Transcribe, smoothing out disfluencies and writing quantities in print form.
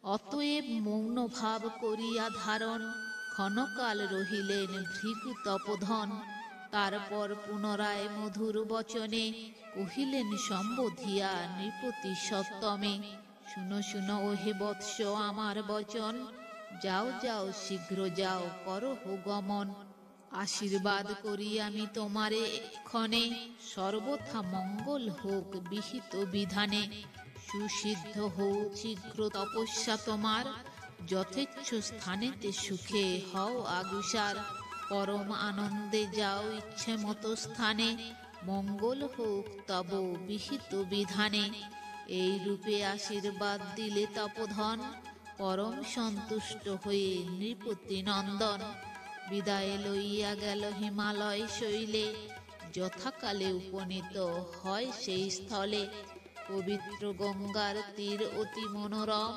অতএব মৌন ভাব করিয়া ধারণ ক্ষণকাল রহিলেন ভৃগু তপোধন। তারপর পুনরায় মধুর বচনে কহিলেন সম্বোধিয়া নৃপতি সত্তমে, শুনো শুনো ওহে বৎস আমার বচন, যাও যাও শীঘ্র যাও করহ গমন। আশীর্বাদ করি আমি তোমারে এক্ষণে, সর্বথা মঙ্গল হোক বিহিত বিধানে। সুসিদ্ধ হোক শীঘ্র তপস্যা তোমার, যথেচ্ছ স্থানেতে সুখে হও আগুসার। পরম আনন্দে যাও ইচ্ছে মতো স্থানে, মঙ্গল হোক তব বিহিত বিধানে। এই রূপে আশীর্বাদ দিলে তপোধন, পরম সন্তুষ্ট হয়ে নৃপতি নন্দন। বিদায় লইয়া গেল হিমালয় শৈলে, যথাকালে উপনীত হয় সেই স্থলে। পবিত্র গঙ্গার তীর অতি মনোরম,